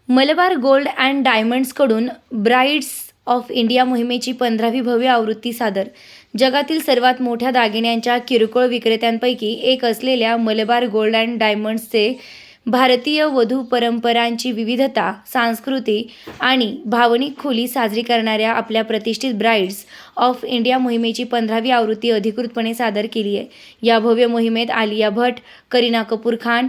Malabar gold and डायमंड्सकडून brides of India मोहिमेची 15वी भव्य आवृत्ती सादर. जगातील सर्वात मोठ्या दागिन्यांच्या किरकोळ विक्रेत्यांपैकी एक असलेल्या मलबार गोल्ड अँड डायमंड्सचे भारतीय वधू परंपरांची विविधता, संस्कृती आणि भावनिक खोली साजरी करणाऱ्या आपल्या प्रतिष्ठित ब्राइड्स ऑफ इंडिया मोहिमेची 15वी आवृत्ती अधिकृतपणे सादर केली आहे. या भव्य मोहिमेत आलिया भट, करीना कपूर खान,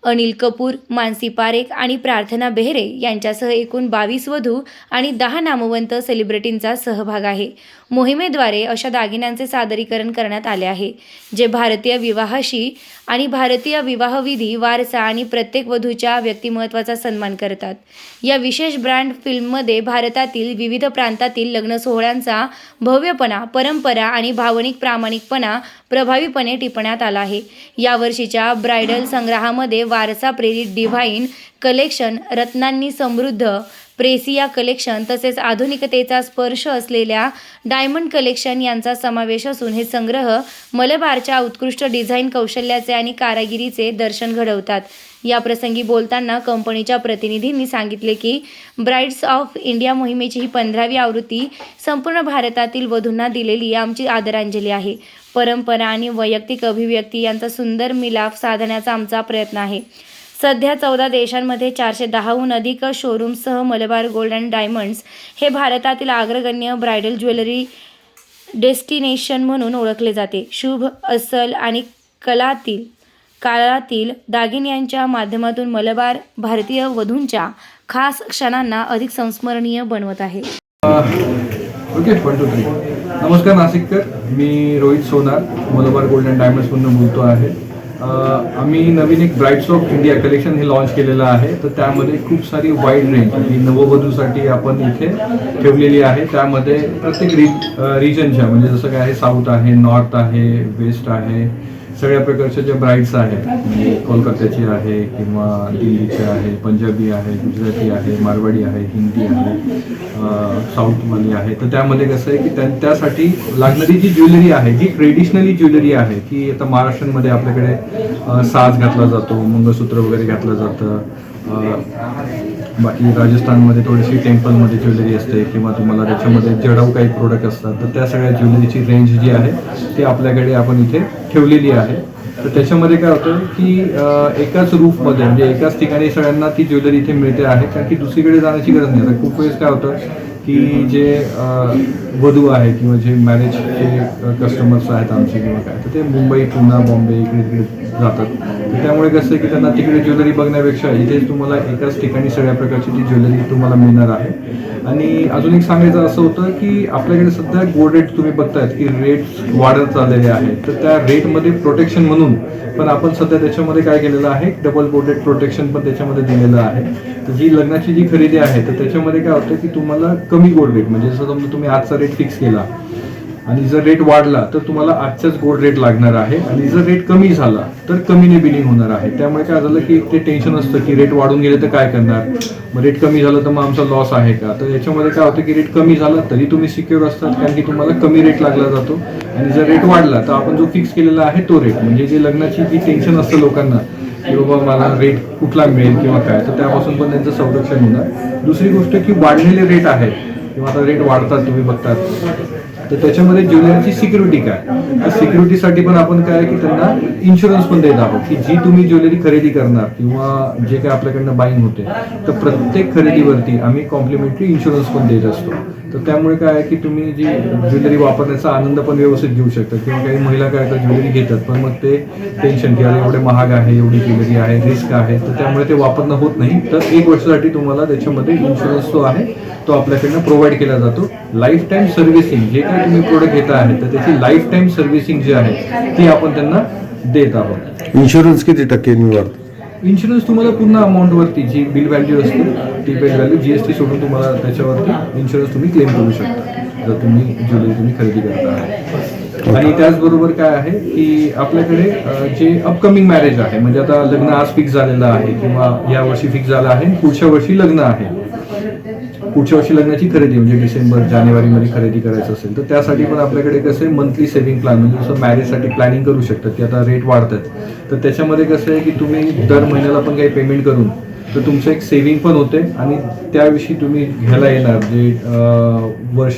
अनिल कपूर, मानसी पारेख आणि प्रार्थना बेहरे यांच्यासह एकूण 22 वधू आणि 10 नामवंत सेलिब्रिटींचा सहभाग आहे. मोहिमेद्वारे अशा दागिन्यांचे सादरीकरण करण्यात आले आहे जे भारतीय विवाहाशी आणि भारतीय विवाहविधी, वारसा आणि प्रत्येक वधूच्या व्यक्तिमत्त्वाचा सन्मान करतात. या विशेष ब्रँड फिल्ममध्ये भारतातील विविध प्रांतातील लग्न सोहळ्यांचा भव्यपणा, परंपरा आणि भावनिक प्रामाणिकपणा प्रभावीपणे टिपण्यात आला आहे. यावर्षीच्या ब्रायडल संग्रहामध्ये वारसा प्रेरित डिव्हाइन कलेक्शन, रत्नांनी समृद्ध प्रेसिया कलेक्शन तसेच आधुनिकतेचा स्पर्श असलेल्या डायमंड कलेक्शन यांचा समावेश असून हे संग्रह मलबारच्या उत्कृष्ट डिझाईन कौशल्याचे आणि कारागिरीचे दर्शन घडवतात. या प्रसंगी बोलताना कंपनीच्या प्रतिनिधींनी सांगितले की ब्राइड्स ऑफ इंडिया मोहिमेची ही 15वी आवृत्ती संपूर्ण भारतातील वधूंना दिलेली आमची आदरांजली आहे. परंपरा आणि वैयक्तिक अभिव्यक्ती यांचा सुंदर मिलाफ साधण्याचा आमचा प्रयत्न आहे. सध्या 14 देशांमध्ये 410हून अधिक शोरूम्ससह मलबार गोल्ड अँड डायमंड्स हे भारतातील अग्रगण्य ब्रायडल ज्वेलरी डेस्टिनेशन म्हणून ओळखले जाते. शुभ, अस्सल आणि काळातील दागिन्यांच्या माध्यमातून मलबार भारतीय वधूंच्या खास क्षणांना अधिक संस्मरणीय बनवत आहे. ओके, 1 2 3. नमस्कार नाशिककर, मी रोहित सोनार मलबार गोल्ड अँड डायमंड्समधून बोलतो आहे. आम्ही नवीन एक ब्राइड्स ऑफ इंडिया कलेक्शन हे लॉन्च केलेलं आहे. तर त्यामध्ये खूप सारी वाईड रेंज ही नववधूसाठी आपण इथे ठेवलेली आहे. त्यामध्ये प्रत्येक रिजनच्या म्हणजे जसं काय आहे, साऊथ आहे, नॉर्थ आहे, वेस्ट आहे, सगळ्या प्रकारच्या ज्या ब्राइड्स आहेत म्हणजे कोलकात्याची आहे किंवा दिल्लीची आहे, पंजाबी आहे, गुजराती आहे, मारवाडी आहे, हिंदी आहे, साऊथवाली आहे. तर त्यामध्ये कसं आहे की त्यासाठी लागणारी जी ज्वेलरी आहे, जी ट्रेडिशनली ज्वेलरी आहे की आता महाराष्ट्रामध्ये आपल्याकडे साज घातला जातो, मंगळसूत्र वगैरे घातलं जातं. बाकी राजस्थानमध्ये थोडीशी टेम्पलमध्ये ज्वेलरी असते किंवा तुम्हाला त्याच्यामध्ये जडाऊ काही प्रोडक्ट असतात. तर त्या सगळ्या ज्वेलरीची रेंज जी आहे ती आपल्याकडे आपण इथे ठेवलेली आहे. तर त्याच्यामध्ये काय होतं की एकाच रूफमध्ये म्हणजे एकाच ठिकाणी सगळ्यांना ती ज्वेलरी इथे मिळते आहे, कारण की दुसरीकडे जाण्याची गरज नाही. आता खूप वेळेस काय होतं की जे वधू आहे किंवा जे मॅरेजचे कस्टमर्स आहेत आमचे किंवा काय, तर ते मुंबई, पुणे, बॉम्बे इकडे जातात. तर त्यामुळे कसं आहे की त्यांना तिकडे ज्वेलरी बघण्यापेक्षा इथेच तुम्हाला एकाच ठिकाणी सगळ्या प्रकारची ती ज्वेलरी तुम्हाला मिळणार आहे. आणि अजून एक सांगायचं असं होतं की आपल्याकडे सध्या गोल्ड रेट तुम्ही बघतायत की रेट्स वाढत चाललेले आहेत. तर त्या रेटमध्ये प्रोटेक्शन म्हणून पण आपण सध्या त्याच्यामध्ये काय केलेलं आहे, डबल कोटेड प्रोटेक्शन पण त्याच्यामध्ये दिलेलं आहे. तर जी लग्नाची जी खरेदी आहे तर त्याच्यामध्ये काय होतं की तुम्हाला कमी गोल्ड रेट म्हणजे जसं समजा तुम्ही आजचा रेट फिक्स केला आणि जर रेट वाढला तर तुम्हाला आजचाच गोल्ड रेट लागणार आहे, आणि जर रेट कमी झाला तर कमीने बिलिंग होणार आहे. त्यामुळे काय झालं की ते टेन्शन असतं की रेट वाढून गेले तर काय करणार, मग रेट कमी झालं तर मग आमचा लॉस आहे का. तर याच्यामध्ये काय होतं की रेट कमी झाला तरी तुम्ही सिक्युअर असतात, कारण की तुम्हाला कमी रेट लागला जातो. आणि जर रेट वाढला तर आपण जो फिक्स केलेला आहे तो रेट, म्हणजे जे लग्नाची जी टेन्शन असतं लोकांना की बाबा मला रेट कुठला मिळेल किंवा काय, तर त्यापासून पण त्यांचं संरक्षण होणार. दुसरी गोष्ट की वाढलेले रेट आहेत किंवा आता रेट वाढतात तुम्ही बघतात, तर त्याच्यामध्ये ज्वेलरीची सिक्युरिटी काय, तर सिक्युरिटीसाठी पण आपण काय की त्यांना इन्शुरन्स पण देत आहोत की जी तुम्ही ज्वेलरी खरेदी करणार किंवा जे काय आपल्याकडनं बाईंग होते तर प्रत्येक खरेदीवरती आम्ही कॉम्प्लिमेंटरी इन्शुरन्स पण देत असतो. तर त्यामुळे काय आहे की तुम्ही जी ज्वेलरी वापरण्याचा आनंद पण व्यवस्थित घेऊ शकता. किंवा काही महिला काय तर ज्वेलरी घेतात पण मग ते टेन्शन की अरे एवढे महाग आहे, एवढी ज्वेलरी आहे, रिस्क आहे, तर त्यामुळे ते वापरणं होत नाही. तर 1 वर्षासाठी तुम्हाला त्याच्यामध्ये इन्शुरन्स जो आहे तो आपल्याकडनं प्रोव्हाइड केला जातो. लाईफ टाईम सर्व्हिसिंग जे काही तुम्ही प्रोडक्ट घेता आहे तर त्याची लाईफ टाईम सर्व्हिसिंग जी आहे ती आपण त्यांना देत आहोत. इन्शुरन्स किती टक्के निवडतो? इन्शुरन्स तुम्हाला पूर्ण अमाऊंटवरती जी बिल व्हॅल्यू असते ती बिल व्हॅल्यू GST सोडून तुम्हाला त्याच्यावरती इन्शुरन्स तुम्ही क्लेम करू शकता जर तुम्ही ज्वेलरी तुम्ही खरेदी करता आहे. आणि त्याचबरोबर काय आहे की आपल्याकडे जे अपकमिंग मॅरेज आहे म्हणजे आता लग्न आज फिक्स झालेलं आहे किंवा या वर्षी फिक्स झालं आहे, पुढच्या वर्षी लग्न आहे, पुढच्या वर्षी लग्नाची खरेदी म्हणजे डिसेंबर जानेवारीमध्ये खरेदी करायचं असेल तर त्यासाठी पण आपल्याकडे कसं आहे मंथली सेव्हिंग प्लॅन म्हणजे जसं मॅरेजसाठी प्लॅनिंग करू शकतात की आता रेट वाढतात तर त्याच्यामध्ये कसं आहे की तुम्ही दर महिन्याला पण काही पेमेंट करून तर तुमचं एक सेविंग पण होते आणि त्याविषयी तुम्ही घ्यायला येणार जे वर्ष